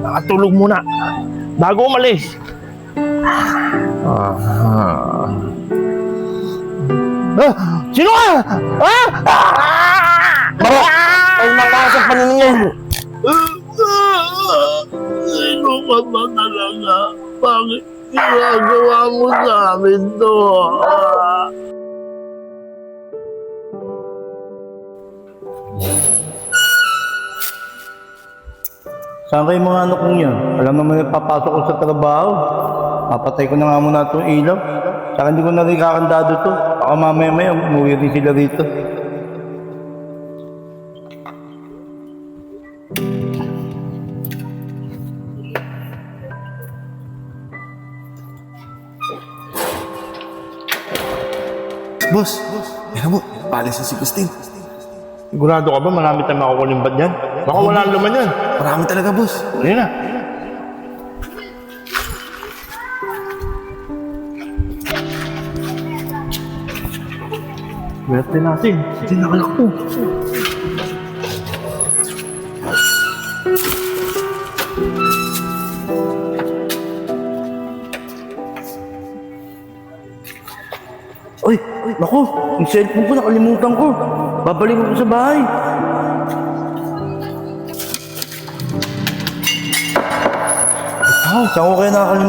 nakatulog muna. Bago umalis. Sino ka? Baro! Ay makasang paniningin! Sino ka ba talaga? Bakit ginagawa mo sa amin to? Saan kayo mga anak kong yan? Alam naman yung papasok ko sa trabaho. Papatay ko na nga muna itong ilaw. Saka hindi ko na rin kakandado to. Baka mamaya-maya, umuwi rin sila rito. Boss, yan mo, palis na si Gustin. Sigurado ka ba marami tayong makukuling bad yan? Baka wala ang laman yan. Marami talaga, boss. Ayun na. Swerte natin. Hindi nakalak to. Uy, naku, yung cellphone ko nakalimutan ko. Babalik ko sa bahay. Saan ko kaya nakakalimutan?